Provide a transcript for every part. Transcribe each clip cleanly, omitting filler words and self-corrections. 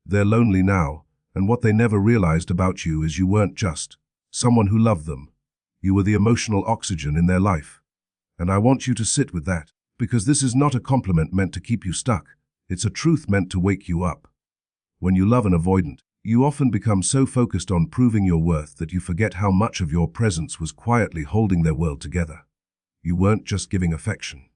They're lonely now, and what they never realized about you is you weren't just someone who loved them. You were the emotional oxygen in their life. And I want you to sit with that, because this is not a compliment meant to keep you stuck. It's a truth meant to wake you up. When you love an avoidant, you often become so focused on proving your worth that you forget how much of your presence was quietly holding their world together. You weren't just giving affection.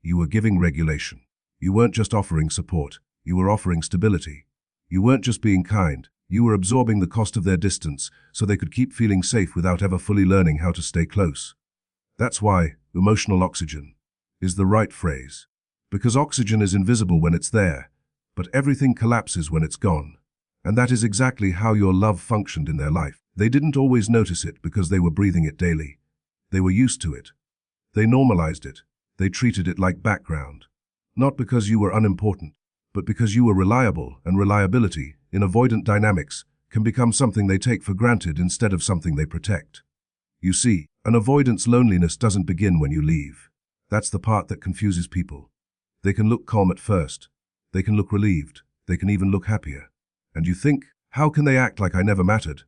You were giving regulation. You weren't just offering support. You were offering stability. You weren't just being kind. You were absorbing the cost of their distance so they could keep feeling safe without ever fully learning how to stay close. That's why emotional oxygen is the right phrase. Because oxygen is invisible when it's there, but everything collapses when it's gone. And that is exactly how your love functioned in their life. They didn't always notice it because they were breathing it daily. They were used to it. They normalized it. They treated it like background. Not because you were unimportant, but because you were reliable, and reliability, in avoidant dynamics, can become something they take for granted instead of something they protect. You see, an avoidant's loneliness doesn't begin when you leave. That's the part that confuses people. They can look calm at first. They can look relieved. They can even look happier. And you think, how can they act like I never mattered?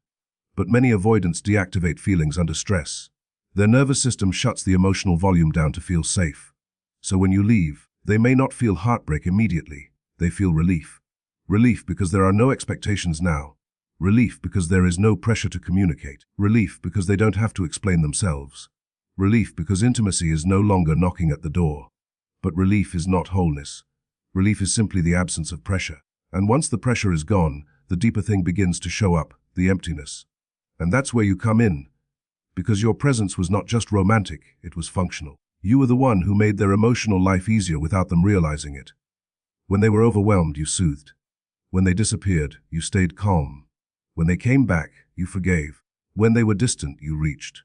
But many avoidants deactivate feelings under stress. Their nervous system shuts the emotional volume down to feel safe. So when you leave, they may not feel heartbreak immediately. They feel relief. Relief because there are no expectations now. Relief because there is no pressure to communicate. Relief because they don't have to explain themselves. Relief because intimacy is no longer knocking at the door. But relief is not wholeness. Relief is simply the absence of pressure. And once the pressure is gone, the deeper thing begins to show up, the emptiness. And that's where you come in. Because your presence was not just romantic, it was functional. You were the one who made their emotional life easier without them realizing it. When they were overwhelmed, you soothed. When they disappeared, you stayed calm. When they came back, you forgave. When they were distant, you reached.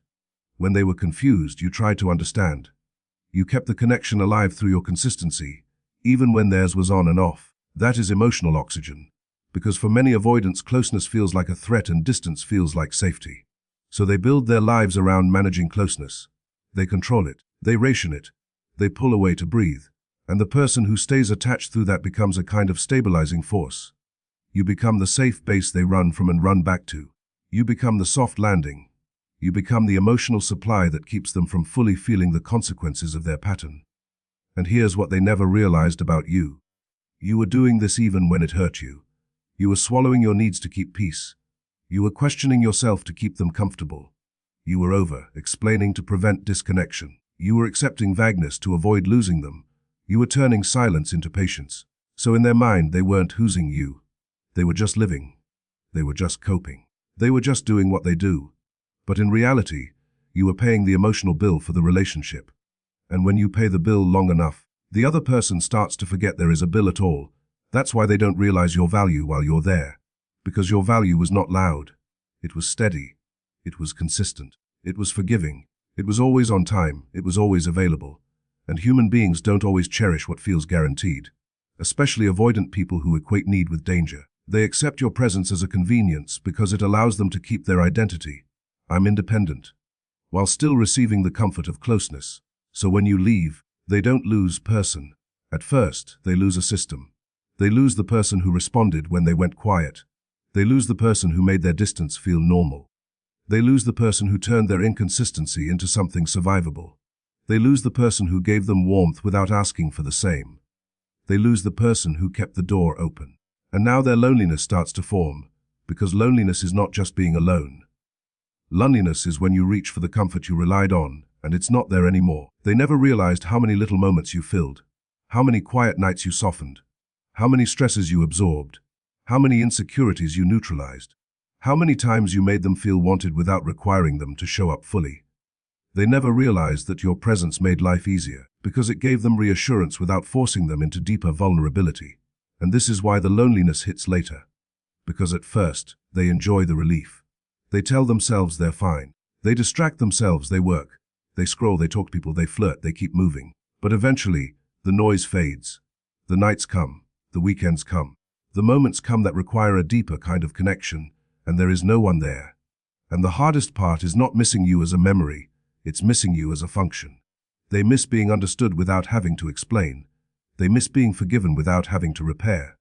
When they were confused, you tried to understand. You kept the connection alive through your consistency, even when theirs was on and off. That is emotional oxygen. Because for many avoidants, closeness feels like a threat and distance feels like safety. So they build their lives around managing closeness. They control it. They ration it. They pull away to breathe. And the person who stays attached through that becomes a kind of stabilizing force. You become the safe base they run from and run back to. You become the soft landing. You become the emotional supply that keeps them from fully feeling the consequences of their pattern. And here's what they never realized about you. You were doing this even when it hurt you. You were swallowing your needs to keep peace. You were questioning yourself to keep them comfortable. You were over-explaining to prevent disconnection. You were accepting vagueness to avoid losing them. You were turning silence into patience. So in their mind, they weren't choosing you. They were just living. They were just coping. They were just doing what they do. But in reality, you were paying the emotional bill for the relationship. And when you pay the bill long enough, the other person starts to forget there is a bill at all. That's why they don't realize your value while you're there. Because your value was not loud. It was steady. It was consistent. It was forgiving. It was always on time. It was always available. And human beings don't always cherish what feels guaranteed. Especially avoidant people who equate need with danger. They accept your presence as a convenience because it allows them to keep their identity. I'm independent. While still receiving the comfort of closeness. So when you leave, they don't lose person. At first, they lose a system. They lose the person who responded when they went quiet. They lose the person who made their distance feel normal. They lose the person who turned their inconsistency into something survivable. They lose the person who gave them warmth without asking for the same. They lose the person who kept the door open. And now their loneliness starts to form, because loneliness is not just being alone. Loneliness is when you reach for the comfort you relied on, and it's not there anymore. They never realized how many little moments you filled, how many quiet nights you softened, how many stresses you absorbed, how many insecurities you neutralized, how many times you made them feel wanted without requiring them to show up fully. They never realized that your presence made life easier, because it gave them reassurance without forcing them into deeper vulnerability. And this is why the loneliness hits later. Because at first, they enjoy the relief. They tell themselves they're fine. They distract themselves, they work. They scroll, they talk to people, they flirt, they keep moving. But eventually, the noise fades. The nights come. The weekends come. The moments come that require a deeper kind of connection, and there is no one there. And the hardest part is not missing you as a memory, it's missing you as a function. They miss being understood without having to explain. They miss being forgiven without having to repair.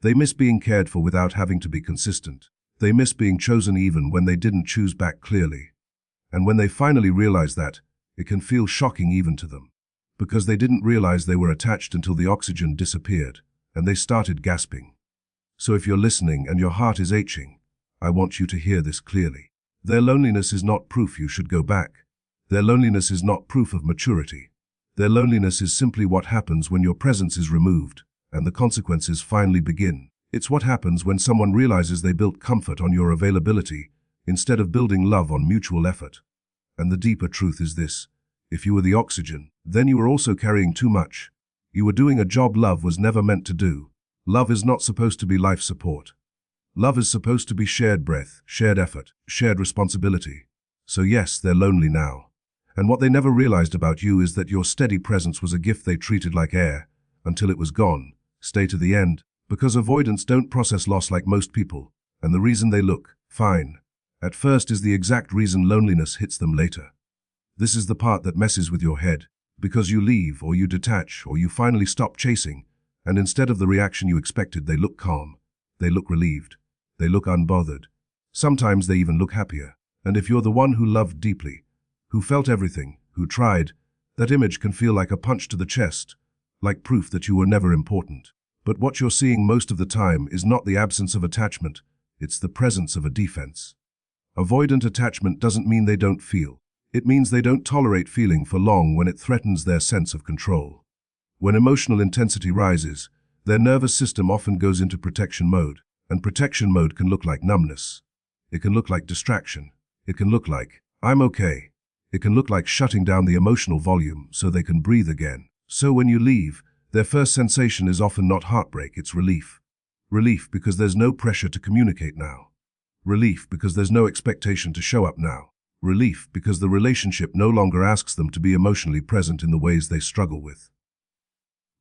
They miss being cared for without having to be consistent. They miss being chosen even when they didn't choose back clearly. And when they finally realize that, it can feel shocking even to them. Because they didn't realize they were attached until the oxygen disappeared, and they started gasping. So if you're listening and your heart is aching, I want you to hear this clearly. Their loneliness is not proof you should go back. Their loneliness is not proof of maturity. Their loneliness is simply what happens when your presence is removed, and the consequences finally begin. It's what happens when someone realizes they built comfort on your availability, instead of building love on mutual effort. And the deeper truth is this: if you were the oxygen, then you were also carrying too much. You were doing a job love was never meant to do. Love is not supposed to be life support. Love is supposed to be shared breath, shared effort, shared responsibility. So yes, they're lonely now. And what they never realized about you is that your steady presence was a gift they treated like air, until it was gone. Stay to the end, because avoidants don't process loss like most people, and the reason they look fine at first is the exact reason loneliness hits them later. This is the part that messes with your head, because you leave, or you detach, or you finally stop chasing, and instead of the reaction you expected, they look calm, they look relieved, they look unbothered. Sometimes they even look happier. And if you're the one who loved deeply, who felt everything, who tried, that image can feel like a punch to the chest, like proof that you were never important. But what you're seeing most of the time is not the absence of attachment, it's the presence of a defense. Avoidant attachment doesn't mean they don't feel. It means they don't tolerate feeling for long when it threatens their sense of control. When emotional intensity rises, their nervous system often goes into protection mode, and protection mode can look like numbness. It can look like distraction. It can look like, I'm okay. It can look like shutting down the emotional volume so they can breathe again. So when you leave, their first sensation is often not heartbreak, it's relief. Relief because there's no pressure to communicate now. Relief because there's no expectation to show up now. Relief because the relationship no longer asks them to be emotionally present in the ways they struggle with.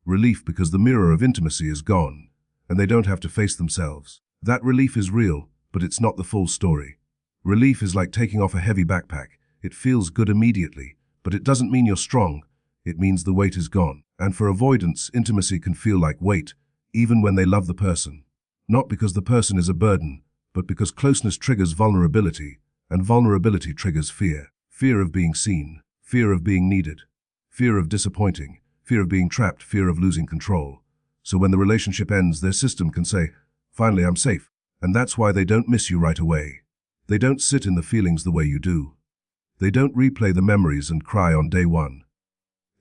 Relief because the mirror of intimacy is gone, and they don't have to face themselves. That relief is real, but it's not the full story. Relief is like taking off a heavy backpack. It feels good immediately, but it doesn't mean you're strong. It means the weight is gone. And for avoidance, intimacy can feel like weight, even when they love the person. Not because the person is a burden, but because closeness triggers vulnerability, and vulnerability triggers fear. Fear of being seen, fear of being needed, fear of disappointing, fear of being trapped, fear of losing control. So when the relationship ends, their system can say, finally I'm safe. And that's why they don't miss you right away. They don't sit in the feelings the way you do. They don't replay the memories and cry on day one.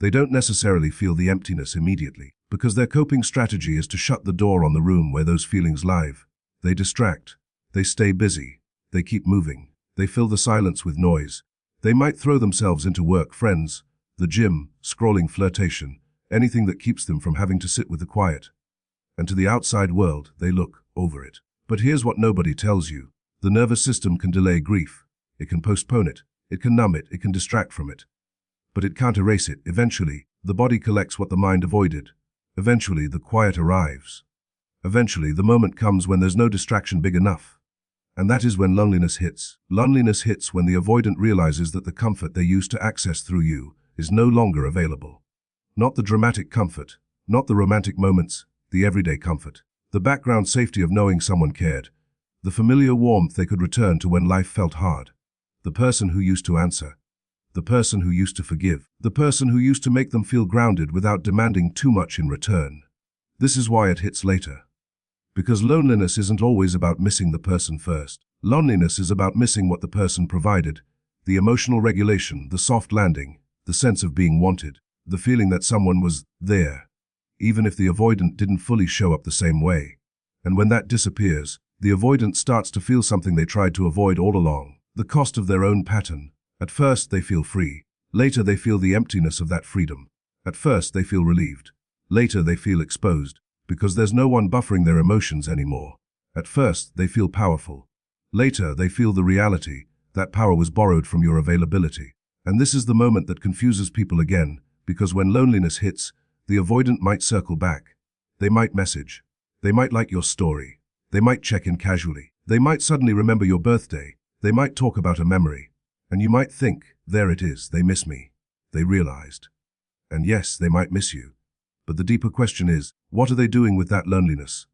They don't necessarily feel the emptiness immediately, because their coping strategy is to shut the door on the room where those feelings live. They distract. They stay busy. They keep moving. They fill the silence with noise. They might throw themselves into work, friends, the gym, scrolling, flirtation, anything that keeps them from having to sit with the quiet. And to the outside world, they look over it. But here's what nobody tells you. The nervous system can delay grief. It can postpone it. It can numb it. It can distract from it. But it can't erase it. Eventually, the body collects what the mind avoided. Eventually, the quiet arrives. Eventually, the moment comes when there's no distraction big enough. And that is when loneliness hits. Loneliness hits when the avoidant realizes that the comfort they used to access through you is no longer available. Not the dramatic comfort, not the romantic moments, the everyday comfort. The background safety of knowing someone cared. The familiar warmth they could return to when life felt hard. The person who used to answer. The person who used to forgive. The person who used to make them feel grounded without demanding too much in return. This is why it hits later. Because loneliness isn't always about missing the person first. Loneliness is about missing what the person provided. The emotional regulation, the soft landing, the sense of being wanted, the feeling that someone was there, even if the avoidant didn't fully show up the same way. And when that disappears, the avoidant starts to feel something they tried to avoid all along. The cost of their own pattern. At first, they feel free. Later, they feel the emptiness of that freedom. At first, they feel relieved. Later, they feel exposed, because there's no one buffering their emotions anymore. At first, they feel powerful. Later, they feel the reality. That power was borrowed from your availability. And this is the moment that confuses people again, because when loneliness hits, the avoidant might circle back. They might message. They might like your story. They might check in casually. They might suddenly remember your birthday. They might talk about a memory. And you might think, there it is, they miss me. They realized. And yes, they might miss you. But the deeper question is, what are they doing with that loneliness?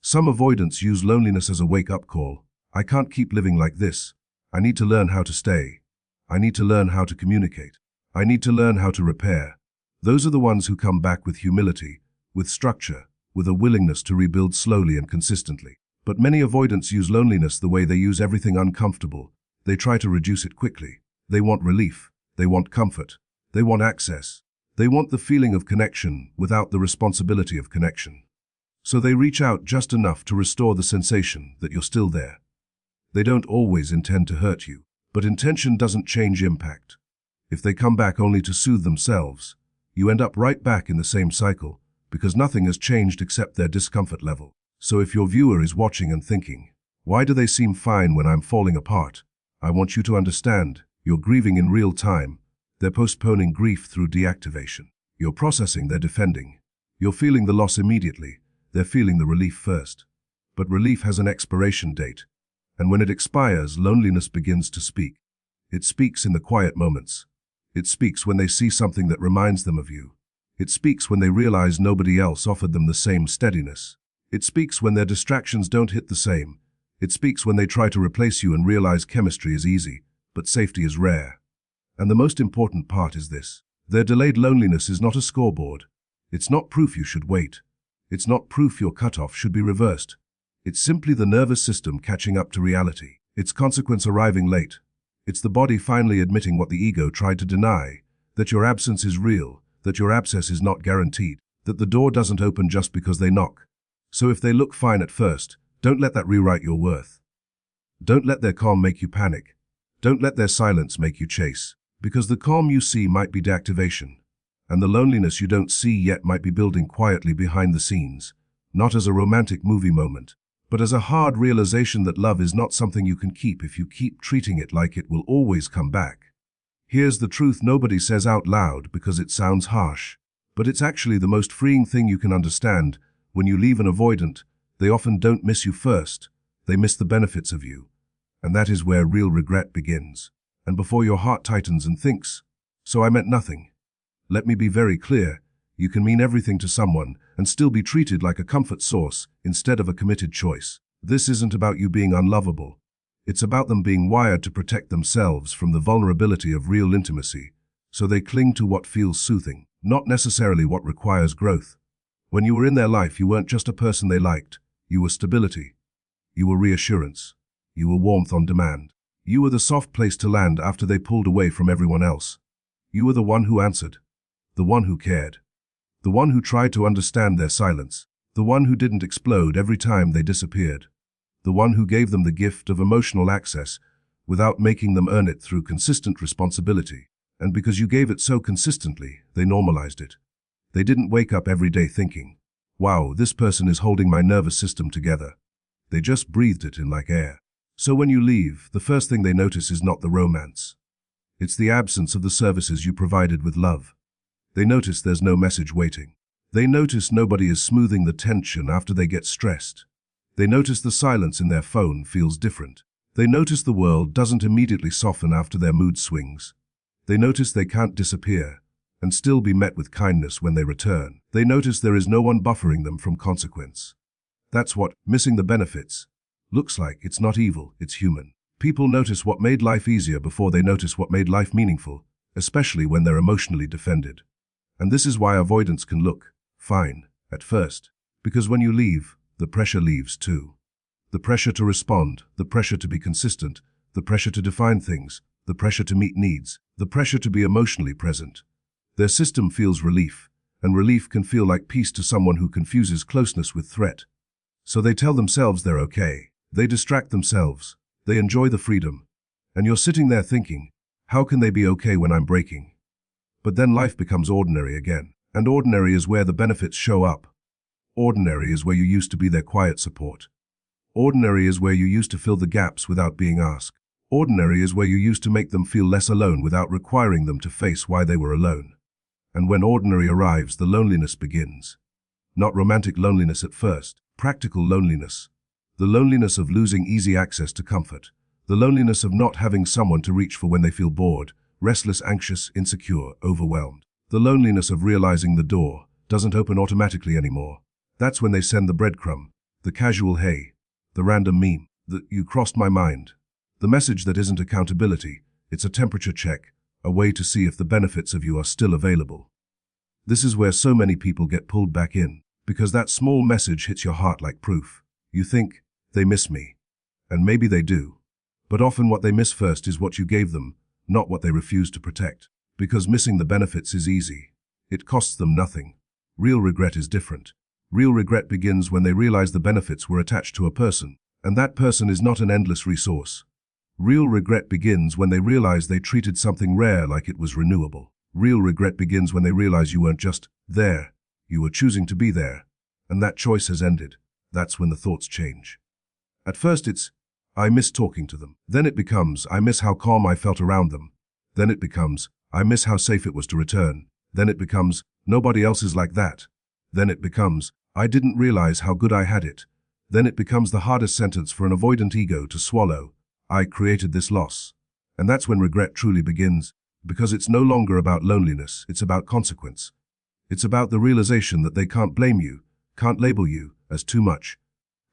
Some avoidants use loneliness as a wake-up call. I can't keep living like this. I need to learn how to stay. I need to learn how to communicate. I need to learn how to repair. Those are the ones who come back with humility, with structure, with a willingness to rebuild slowly and consistently. But many avoidants use loneliness the way they use everything uncomfortable. They try to reduce it quickly. They want relief. They want comfort. They want access. They want the feeling of connection without the responsibility of connection. So they reach out just enough to restore the sensation that you're still there. They don't always intend to hurt you, but intention doesn't change impact. If they come back only to soothe themselves, you end up right back in the same cycle, because nothing has changed except their discomfort level. So if your viewer is watching and thinking, why do they seem fine when I'm falling apart? I want you to understand, you're grieving in real time. They're postponing grief through deactivation. You're processing, they're defending. You're feeling the loss immediately. They're feeling the relief first. But relief has an expiration date. And when it expires, loneliness begins to speak. It speaks in the quiet moments. It speaks when they see something that reminds them of you. It speaks when they realize nobody else offered them the same steadiness. It speaks when their distractions don't hit the same. It speaks when they try to replace you and realize chemistry is easy, but safety is rare. And the most important part is this. Their delayed loneliness is not a scoreboard. It's not proof you should wait. It's not proof your cutoff should be reversed. It's simply the nervous system catching up to reality. It's consequence arriving late. It's the body finally admitting what the ego tried to deny, that your absence is real, that your abscess is not guaranteed, that the door doesn't open just because they knock. So if they look fine at first, don't let that rewrite your worth. Don't let their calm make you panic. Don't let their silence make you chase. Because the calm you see might be deactivation, and the loneliness you don't see yet might be building quietly behind the scenes, not as a romantic movie moment, but as a hard realization that love is not something you can keep if you keep treating it like it will always come back. Here's the truth nobody says out loud because it sounds harsh, but it's actually the most freeing thing you can understand. When you leave an avoidant, they often don't miss you first, they miss the benefits of you, and that is where real regret begins. And before your heart tightens and thinks, so I meant nothing. Let me be very clear, you can mean everything to someone and still be treated like a comfort source instead of a committed choice. This isn't about you being unlovable. It's about them being wired to protect themselves from the vulnerability of real intimacy, so they cling to what feels soothing, not necessarily what requires growth. When you were in their life, you weren't just a person they liked. You were stability. You were reassurance. You were warmth on demand. You were the soft place to land after they pulled away from everyone else. You were the one who answered, the one who cared, the one who tried to understand their silence, the one who didn't explode every time they disappeared, the one who gave them the gift of emotional access without making them earn it through consistent responsibility. And because you gave it so consistently, they normalized it. They didn't wake up every day thinking, wow, this person is holding my nervous system together. They just breathed it in like air. So when you leave, the first thing they notice is not the romance. It's the absence of the services you provided with love. They notice there's no message waiting. They notice nobody is smoothing the tension after they get stressed. They notice the silence in their phone feels different. They notice the world doesn't immediately soften after their mood swings. They notice they can't disappear and still be met with kindness when they return. They notice there is no one buffering them from consequence. That's what missing the benefits looks like. It's not evil, it's human. People notice what made life easier before they notice what made life meaningful, especially when they're emotionally defended. And this is why avoidance can look fine at first, because when you leave, the pressure leaves too. The pressure to respond, the pressure to be consistent, the pressure to define things, the pressure to meet needs, the pressure to be emotionally present. Their system feels relief, and relief can feel like peace to someone who confuses closeness with threat. So they tell themselves they're okay. They distract themselves. They enjoy the freedom. And you're sitting there thinking, how can they be okay when I'm breaking? But then life becomes ordinary again. And ordinary is where the benefits show up. Ordinary is where you used to be their quiet support. Ordinary is where you used to fill the gaps without being asked. Ordinary is where you used to make them feel less alone without requiring them to face why they were alone. And when ordinary arrives, the loneliness begins. Not romantic loneliness at first, practical loneliness. The loneliness of losing easy access to comfort. The loneliness of not having someone to reach for when they feel bored, restless, anxious, insecure, overwhelmed. The loneliness of realizing the door doesn't open automatically anymore. That's when they send the breadcrumb. The casual hey, the random meme, you crossed my mind. The message that isn't accountability, it's a temperature check, a way to see if the benefits of you are still available. This is where so many people get pulled back in, because that small message hits your heart like proof. You think, they miss me. And maybe they do. But often what they miss first is what you gave them, not what they refuse to protect. Because missing the benefits is easy. It costs them nothing. Real regret is different. Real regret begins when they realize the benefits were attached to a person, and that person is not an endless resource. Real regret begins when they realize they treated something rare like it was renewable. Real regret begins when they realize you weren't just there, you were choosing to be there, and that choice has ended. That's when the thoughts change. At first it's, I miss talking to them. Then it becomes, I miss how calm I felt around them. Then it becomes, I miss how safe it was to return. Then it becomes, nobody else is like that. Then it becomes, I didn't realize how good I had it. Then it becomes the hardest sentence for an avoidant ego to swallow. I created this loss. And that's when regret truly begins, because it's no longer about loneliness, it's about consequence. It's about the realization that they can't blame you, can't label you as too much,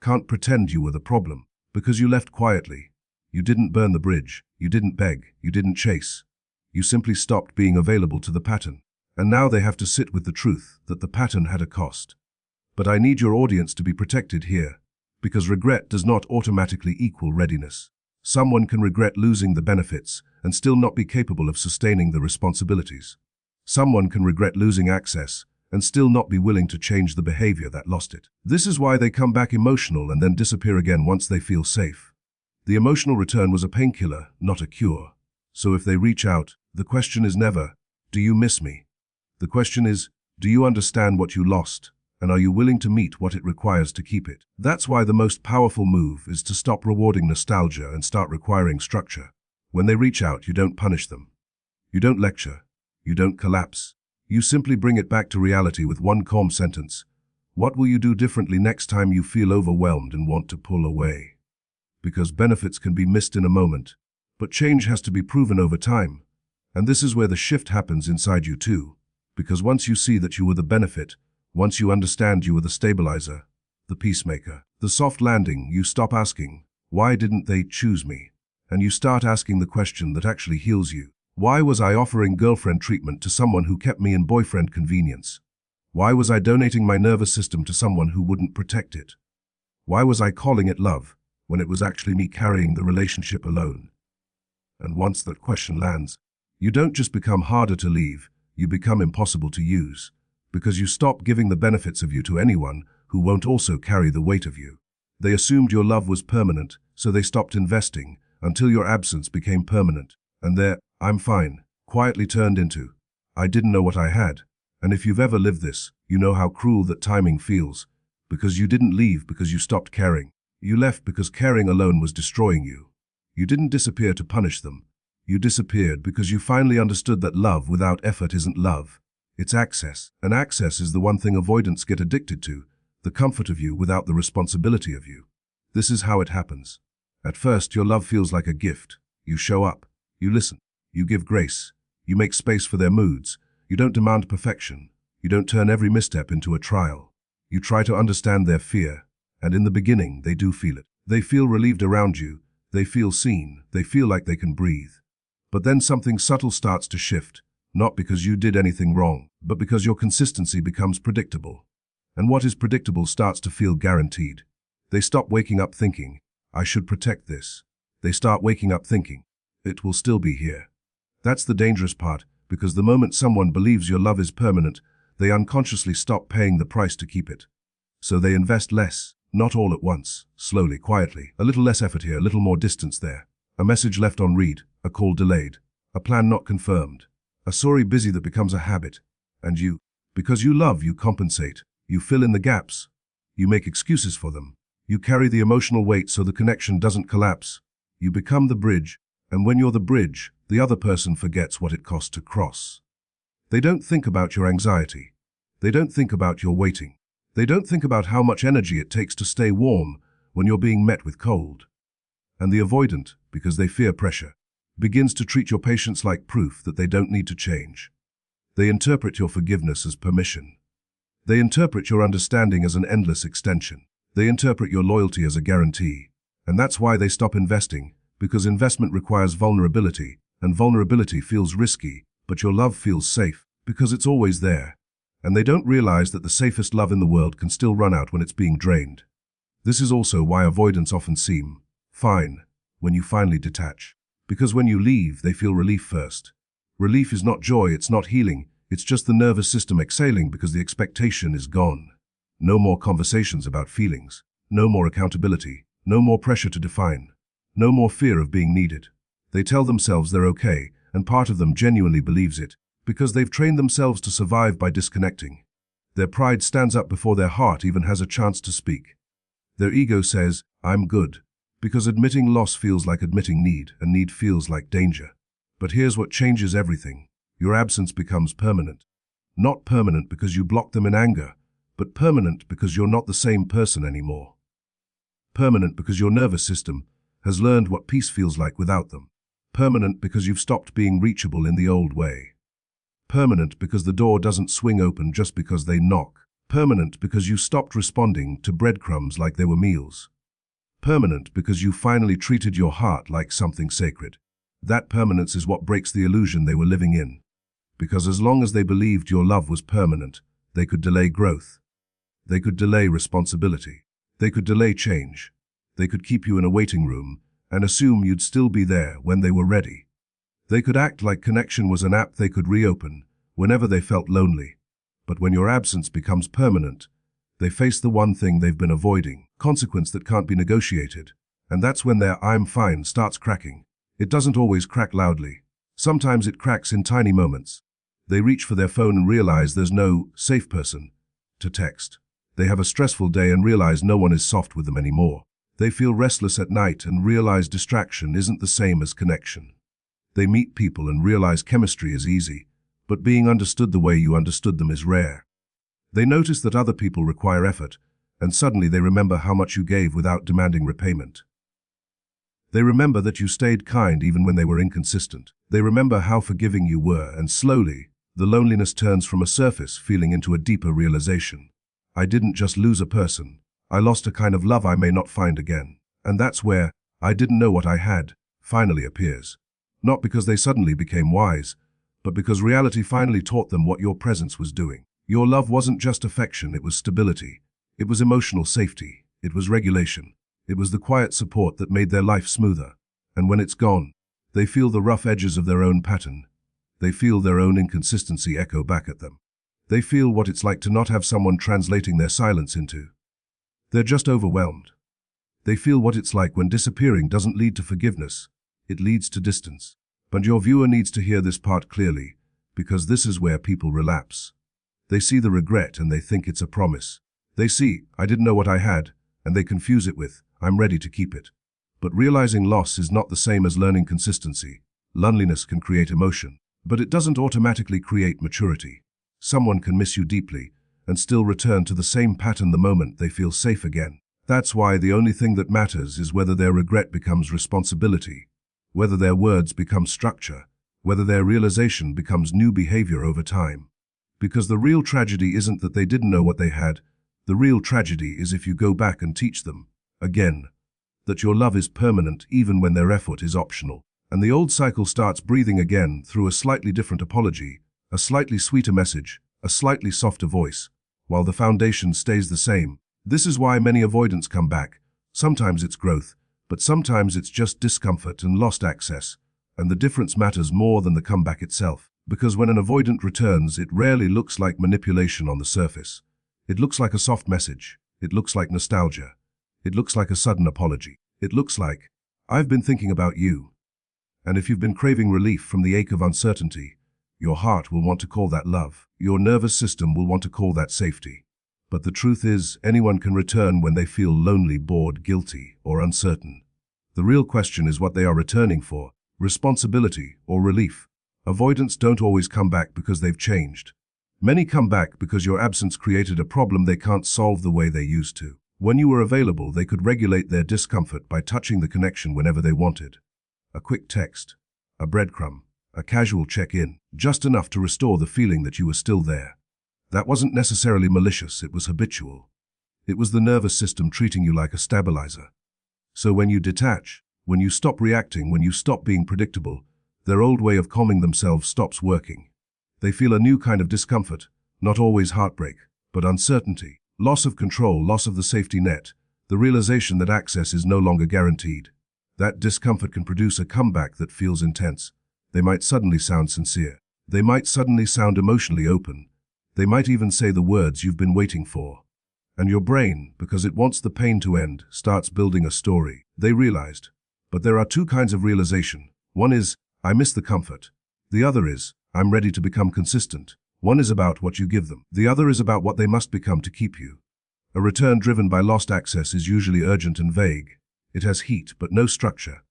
can't pretend you were the problem, because you left quietly. You didn't burn the bridge, you didn't beg, you didn't chase. You simply stopped being available to the pattern. And now they have to sit with the truth that the pattern had a cost. But I need your audience to be protected here, because regret does not automatically equal readiness. Someone can regret losing the benefits and still not be capable of sustaining the responsibilities. Someone can regret losing access and still not be willing to change the behavior that lost it. This is why they come back emotional and then disappear again once they feel safe. The emotional return was a painkiller, not a cure. So if they reach out, the question is never, do you miss me? The question is, do you understand what you lost, and are you willing to meet what it requires to keep it? That's why the most powerful move is to stop rewarding nostalgia and start requiring structure. When they reach out, you don't punish them. You don't lecture. You don't collapse. You simply bring it back to reality with one calm sentence. What will you do differently next time you feel overwhelmed and want to pull away? Because benefits can be missed in a moment, but change has to be proven over time. And this is where the shift happens inside you too. Because once you see that you were the benefit, once you understand you were the stabilizer, the peacemaker, the soft landing, you stop asking, why didn't they choose me? And you start asking the question that actually heals you. Why was I offering girlfriend treatment to someone who kept me in boyfriend convenience? Why was I donating my nervous system to someone who wouldn't protect it? Why was I calling it love when it was actually me carrying the relationship alone? And once that question lands, you don't just become harder to leave, you become impossible to use, because you stop giving the benefits of you to anyone who won't also carry the weight of you. They assumed your love was permanent, so they stopped investing until your absence became permanent. And their, I'm fine, quietly turned into, I didn't know what I had. And if you've ever lived this, you know how cruel that timing feels, because you didn't leave because you stopped caring. You left because caring alone was destroying you. You didn't disappear to punish them. You disappeared because you finally understood that love without effort isn't love. It's access. And access is the one thing avoidants get addicted to, the comfort of you without the responsibility of you. This is how it happens. At first, your love feels like a gift. You show up. You listen. You give grace. You make space for their moods. You don't demand perfection. You don't turn every misstep into a trial. You try to understand their fear. And in the beginning, they do feel it. They feel relieved around you. They feel seen. They feel like they can breathe. But then something subtle starts to shift, not because you did anything wrong, but because your consistency becomes predictable. And what is predictable starts to feel guaranteed. They stop waking up thinking, I should protect this. They start waking up thinking, it will still be here. That's the dangerous part, because the moment someone believes your love is permanent, they unconsciously stop paying the price to keep it. So they invest less, not all at once, slowly, quietly, a little less effort here, a little more distance there. A message left on read, a call delayed, a plan not confirmed, a story busy that becomes a habit. And you, because you love, you compensate, you fill in the gaps, you make excuses for them, you carry the emotional weight so the connection doesn't collapse. You become the bridge, and when you're the bridge, the other person forgets what it costs to cross. They don't think about your anxiety. They don't think about your waiting. They don't think about how much energy it takes to stay warm when you're being met with cold. And the avoidant, because they fear pressure, begins to treat your patience like proof that they don't need to change. They interpret your forgiveness as permission. They interpret your understanding as an endless extension. They interpret your loyalty as a guarantee. And that's why they stop investing, because investment requires vulnerability, and vulnerability feels risky, but your love feels safe, because it's always there. And they don't realize that the safest love in the world can still run out when it's being drained. This is also why avoidants often seem fine when you finally detach. Because when you leave, they feel relief first. Relief is not joy, it's not healing, it's just the nervous system exhaling because the expectation is gone. No more conversations about feelings, no more accountability, no more pressure to define, no more fear of being needed. They tell themselves they're okay, and part of them genuinely believes it, because they've trained themselves to survive by disconnecting. Their pride stands up before their heart even has a chance to speak. Their ego says, I'm good, because admitting loss feels like admitting need, and need feels like danger. But here's what changes everything. Your absence becomes permanent. Not permanent because you blocked them in anger, but permanent because you're not the same person anymore. Permanent because your nervous system has learned what peace feels like without them. Permanent because you've stopped being reachable in the old way. Permanent because the door doesn't swing open just because they knock. Permanent because you stopped responding to breadcrumbs like they were meals. Permanent because you finally treated your heart like something sacred. That permanence is what breaks the illusion they were living in. Because as long as they believed your love was permanent, they could delay growth. They could delay responsibility. They could delay change. They could keep you in a waiting room and assume you'd still be there when they were ready. They could act like connection was an app they could reopen whenever they felt lonely. But when your absence becomes permanent, they face the one thing they've been avoiding, consequence that can't be negotiated. And that's when their I'm fine starts cracking. It doesn't always crack loudly. Sometimes it cracks in tiny moments. They reach for their phone and realize there's no safe person to text. They have a stressful day and realize no one is soft with them anymore. They feel restless at night and realize distraction isn't the same as connection. They meet people and realize chemistry is easy, but being understood the way you understood them is rare. They notice that other people require effort, and suddenly they remember how much you gave without demanding repayment. They remember that you stayed kind even when they were inconsistent. They remember how forgiving you were, and slowly, the loneliness turns from a surface feeling into a deeper realization. I didn't just lose a person. I lost a kind of love I may not find again. And that's where I didn't know what I had finally appears. Not because they suddenly became wise, but because reality finally taught them what your presence was doing. Your love wasn't just affection, it was stability. It was emotional safety. It was regulation. It was the quiet support that made their life smoother. And when it's gone, they feel the rough edges of their own pattern. They feel their own inconsistency echo back at them. They feel what it's like to not have someone translating their silence into. They're just overwhelmed. They feel what it's like when disappearing doesn't lead to forgiveness. It leads to distance. But your viewer needs to hear this part clearly, because this is where people relapse. They see the regret and they think it's a promise. They see, I didn't know what I had, and they confuse it with, I'm ready to keep it. But realizing loss is not the same as learning consistency. Loneliness can create emotion, but it doesn't automatically create maturity. Someone can miss you deeply and still return to the same pattern the moment they feel safe again. That's why the only thing that matters is whether their regret becomes responsibility, whether their words become structure, whether their realization becomes new behavior over time. Because the real tragedy isn't that they didn't know what they had. The real tragedy is if you go back and teach them, again, that your love is permanent even when their effort is optional. And the old cycle starts breathing again through a slightly different apology, a slightly sweeter message, a slightly softer voice, while the foundation stays the same. This is why many avoidants come back. Sometimes it's growth, but sometimes it's just discomfort and lost access. And the difference matters more than the comeback itself. Because when an avoidant returns, it rarely looks like manipulation on the surface. It looks like a soft message. It looks like nostalgia. It looks like a sudden apology. It looks like, I've been thinking about you. And if you've been craving relief from the ache of uncertainty, your heart will want to call that love. Your nervous system will want to call that safety. But the truth is, anyone can return when they feel lonely, bored, guilty, or uncertain. The real question is what they are returning for, responsibility or relief. Avoidants don't always come back because they've changed. Many come back because your absence created a problem they can't solve the way they used to. When you were available, they could regulate their discomfort by touching the connection whenever they wanted. A quick text, a breadcrumb, a casual check-in, just enough to restore the feeling that you were still there. That wasn't necessarily malicious, it was habitual. It was the nervous system treating you like a stabilizer. So when you detach, when you stop reacting, when you stop being predictable, their old way of calming themselves stops working. They feel a new kind of discomfort, not always heartbreak, but uncertainty, loss of control, loss of the safety net, the realization that access is no longer guaranteed. That discomfort can produce a comeback that feels intense. They might suddenly sound sincere. They might suddenly sound emotionally open. They might even say the words you've been waiting for. And your brain, because it wants the pain to end, starts building a story. They realized. But there are two kinds of realization. One is, I miss the comfort. The other is, I'm ready to become consistent. One is about what you give them. The other is about what they must become to keep you. A return driven by lost access is usually urgent and vague. It has heat, but no structure.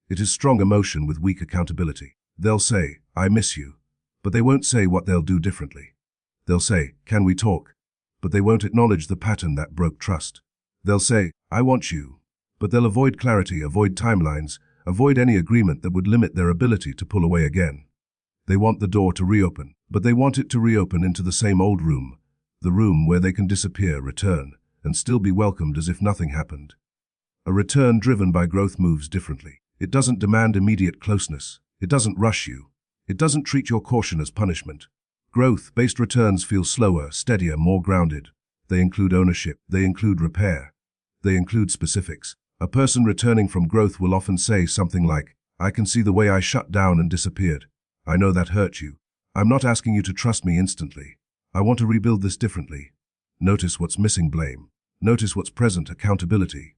It is strong emotion with weak accountability. They'll say, I miss you. But they won't say what they'll do differently. They'll say, can we talk? But they won't acknowledge the pattern that broke trust. They'll say, I want you. But they'll avoid clarity, avoid timelines, avoid any agreement that would limit their ability to pull away again. They want the door to reopen, but they want it to reopen into the same old room, the room where they can disappear, return, and still be welcomed as if nothing happened. A return driven by growth moves differently. It doesn't demand immediate closeness. It doesn't rush you. It doesn't treat your caution as punishment. Growth-based returns feel slower, steadier, more grounded. They include ownership. They include repair. They include specifics. A person returning from growth will often say something like, I can see the way I shut down and disappeared. I know that hurt you. I'm not asking you to trust me instantly. I want to rebuild this differently. Notice what's missing, blame. Notice what's present, accountability.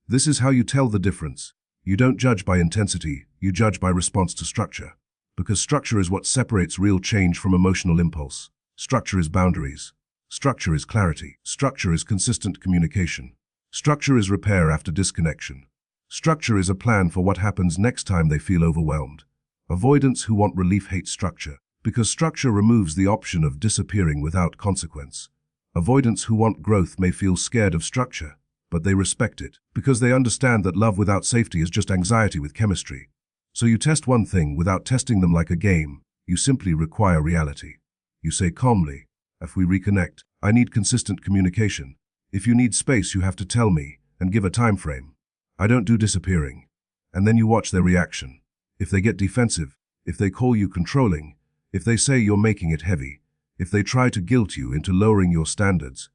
This is how you tell the difference. You don't judge by intensity, you judge by response to structure. Because structure is what separates real change from emotional impulse. Structure is boundaries. Structure is clarity. Structure is consistent communication. Structure is repair after disconnection. Structure is a plan for what happens next time they feel overwhelmed. Avoidants who want relief hate structure, because structure removes the option of disappearing without consequence. Avoidants who want growth may feel scared of structure, but they respect it, because they understand that love without safety is just anxiety with chemistry. So you test one thing without testing them like a game. You simply require reality. You say calmly, if we reconnect, I need consistent communication. If you need space, you have to tell me, and give a time frame. I don't do disappearing. And then you watch their reaction. If they get defensive, if they call you controlling, if they say you're making it heavy, if they try to guilt you into lowering your standards,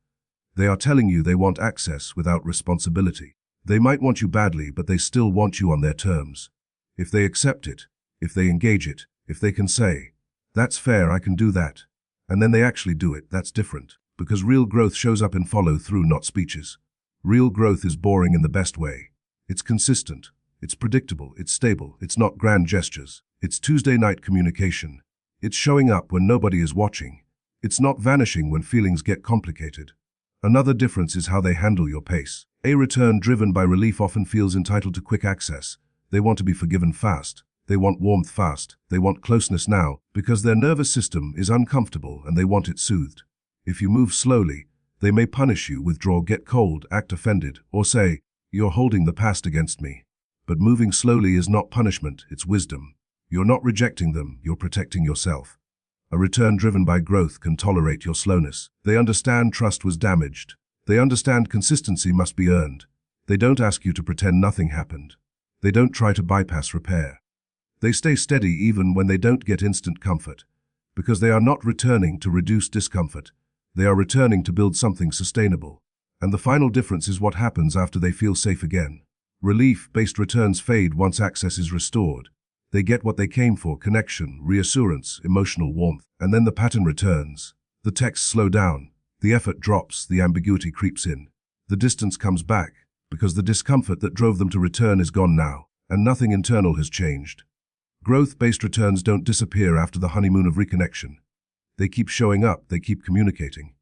they are telling you they want access without responsibility. They might want you badly, but they still want you on their terms. If they accept it, if they engage it, if they can say, that's fair, I can do that, and then they actually do it, that's different. Because real growth shows up in follow-through, not speeches. Real growth is boring in the best way. It's consistent, it's predictable, it's stable, it's not grand gestures. It's Tuesday night communication. It's showing up when nobody is watching. It's not vanishing when feelings get complicated. Another difference is how they handle your pace. A return driven by relief often feels entitled to quick access. They want to be forgiven fast. They want warmth fast. They want closeness now, because their nervous system is uncomfortable and they want it soothed. If you move slowly, they may punish you, withdraw, get cold, act offended, or say, you're holding the past against me. But moving slowly is not punishment, it's wisdom. You're not rejecting them, you're protecting yourself. A return driven by growth can tolerate your slowness. They understand trust was damaged. They understand consistency must be earned. They don't ask you to pretend nothing happened. They don't try to bypass repair. They stay steady even when they don't get instant comfort, because they are not returning to reduce discomfort. They are returning to build something sustainable. And the final difference is what happens after they feel safe again. Relief-based returns fade once access is restored. They get what they came for: connection, reassurance, emotional warmth. And then the pattern returns. The texts slow down. The effort drops. The ambiguity creeps in. The distance comes back, because the discomfort that drove them to return is gone now, and nothing internal has changed. Growth-based returns don't disappear after the honeymoon of reconnection. They keep showing up. They keep communicating.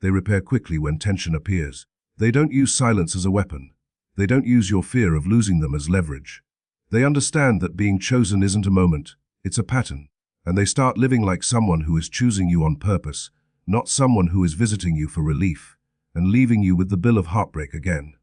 They repair quickly when tension appears. They don't use silence as a weapon. They don't use your fear of losing them as leverage. They understand that being chosen isn't a moment, it's a pattern, and they start living like someone who is choosing you on purpose, not someone who is visiting you for relief, and leaving you with the bill of heartbreak again.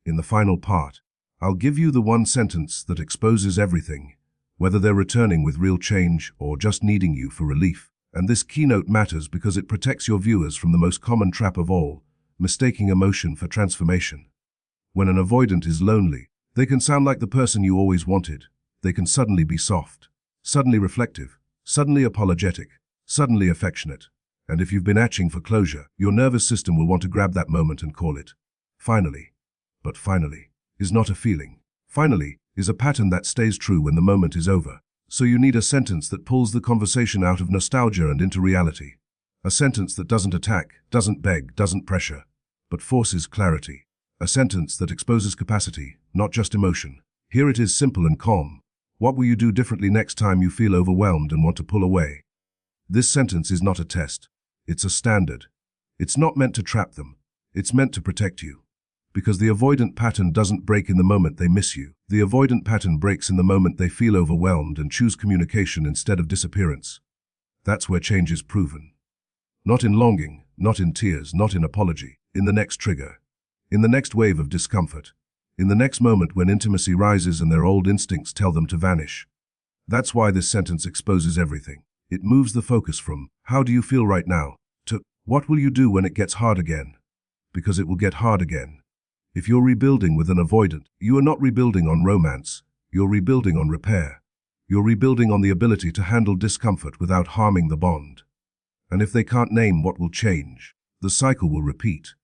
In the final part, I'll give you the one sentence that exposes everything, whether they're returning with real change or just needing you for relief. And this keynote matters because it protects your viewers from the most common trap of all, mistaking emotion for transformation. When an avoidant is lonely, they can sound like the person you always wanted. They can suddenly be soft, suddenly reflective, suddenly apologetic, suddenly affectionate. And if you've been itching for closure, your nervous system will want to grab that moment and call it. Finally. But finally is not a feeling. Finally is a pattern that stays true when the moment is over. So you need a sentence that pulls the conversation out of nostalgia and into reality. A sentence that doesn't attack, doesn't beg, doesn't pressure, but forces clarity. A sentence that exposes capacity, not just emotion. Here it is, simple and calm. What will you do differently next time you feel overwhelmed and want to pull away? This sentence is not a test. It's a standard. It's not meant to trap them. It's meant to protect you. Because the avoidant pattern doesn't break in the moment they miss you. The avoidant pattern breaks in the moment they feel overwhelmed and choose communication instead of disappearance. That's where change is proven. Not in longing, not in tears, not in apology. In the next trigger. In the next wave of discomfort. In the next moment when intimacy rises and their old instincts tell them to vanish. That's why this sentence exposes everything. It moves the focus from, how do you feel right now, to, what will you do when it gets hard again? Because it will get hard again. If you're rebuilding with an avoidant, you are not rebuilding on romance. You're rebuilding on repair. You're rebuilding on the ability to handle discomfort without harming the bond. And if they can't name what will change, the cycle will repeat.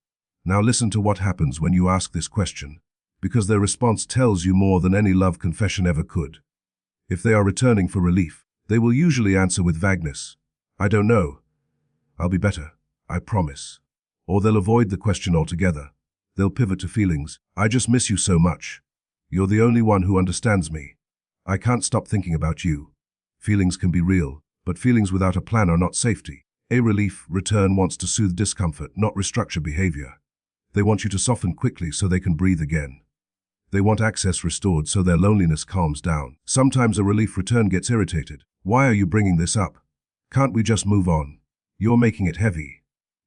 Now listen to what happens when you ask this question, because their response tells you more than any love confession ever could. If they are returning for relief, they will usually answer with vagueness. I don't know. I'll be better. I promise. Or they'll avoid the question altogether. They'll pivot to feelings. I just miss you so much. You're the only one who understands me. I can't stop thinking about you. Feelings can be real, but feelings without a plan are not safety. A relief return wants to soothe discomfort, not restructure behavior. They want you to soften quickly so they can breathe again. They want access restored so their loneliness calms down. Sometimes a relief return gets irritated. Why are you bringing this up? Can't we just move on? You're making it heavy.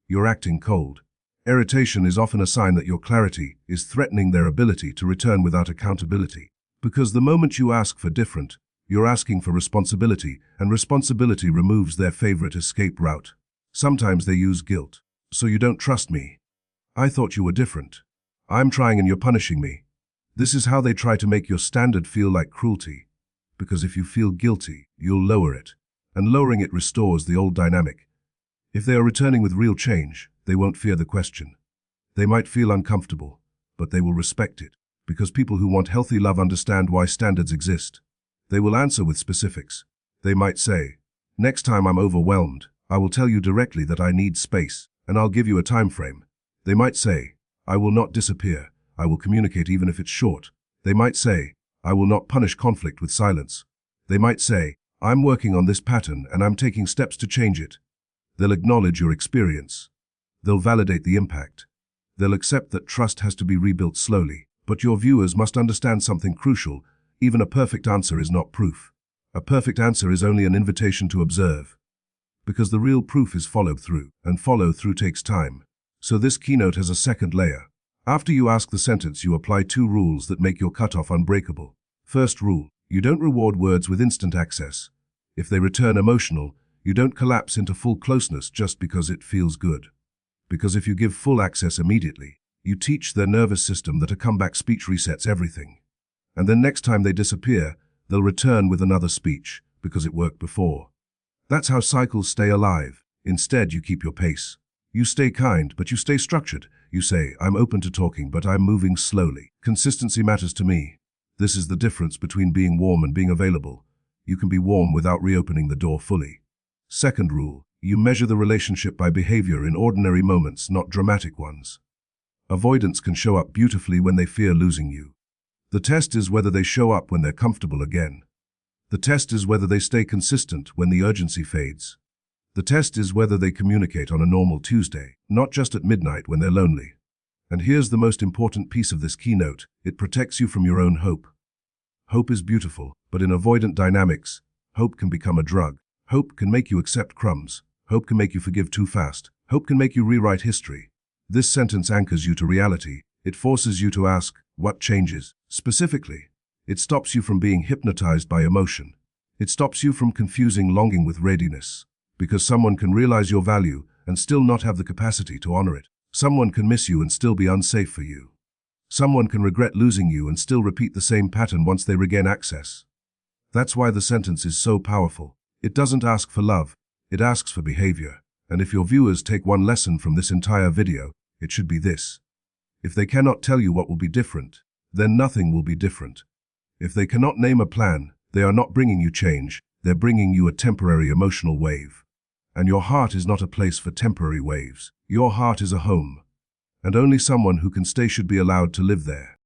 You're acting cold. Irritation is often a sign that your clarity is threatening their ability to return without accountability. Because the moment you ask for different, you're asking for responsibility, and responsibility removes their favorite escape route. Sometimes they use guilt. So you don't trust me. I thought you were different. I'm trying and you're punishing me. This is how they try to make your standard feel like cruelty. Because if you feel guilty, you'll lower it. And lowering it restores the old dynamic. If they are returning with real change, they won't fear the question. They might feel uncomfortable, but they will respect it. Because people who want healthy love understand why standards exist. They will answer with specifics. They might say, next time I'm overwhelmed, I will tell you directly that I need space, and I'll give you a time frame. They might say, I will not disappear. I will communicate even if it's short. They might say, I will not punish conflict with silence. They might say, I'm working on this pattern and I'm taking steps to change it. They'll acknowledge your experience. They'll validate the impact. They'll accept that trust has to be rebuilt slowly. But your viewers must understand something crucial. Even a perfect answer is not proof. A perfect answer is only an invitation to observe. Because the real proof is follow through, and follow through takes time. So this keynote has a second layer. After you ask the sentence, you apply 2 rules that make your cutoff unbreakable. First rule, you don't reward words with instant access. If they return emotional, you don't collapse into full closeness just because it feels good. Because if you give full access immediately, you teach their nervous system that a comeback speech resets everything. And then next time they disappear, they'll return with another speech, because it worked before. That's how cycles stay alive. Instead, you keep your pace. You stay kind, but you stay structured. You say, I'm open to talking, but I'm moving slowly. Consistency matters to me. This is the difference between being warm and being available. You can be warm without reopening the door fully. Second rule, you measure the relationship by behavior in ordinary moments, not dramatic ones. Avoidants can show up beautifully when they fear losing you. The test is whether they show up when they're comfortable again. The test is whether they stay consistent when the urgency fades. The test is whether they communicate on a normal Tuesday, not just at midnight when they're lonely. And here's the most important piece of this keynote. It protects you from your own hope. Hope is beautiful, but in avoidant dynamics, hope can become a drug. Hope can make you accept crumbs. Hope can make you forgive too fast. Hope can make you rewrite history. This sentence anchors you to reality. It forces you to ask, what changes? Specifically, it stops you from being hypnotized by emotion. It stops you from confusing longing with readiness. Because someone can realize your value and still not have the capacity to honor it. Someone can miss you and still be unsafe for you. Someone can regret losing you and still repeat the same pattern once they regain access. That's why the sentence is so powerful. It doesn't ask for love, it asks for behavior. And if your viewers take one lesson from this entire video, it should be this. If they cannot tell you what will be different, then nothing will be different. If they cannot name a plan, they are not bringing you change, they're bringing you a temporary emotional wave. And your heart is not a place for temporary waves. Your heart is a home. And only someone who can stay should be allowed to live there.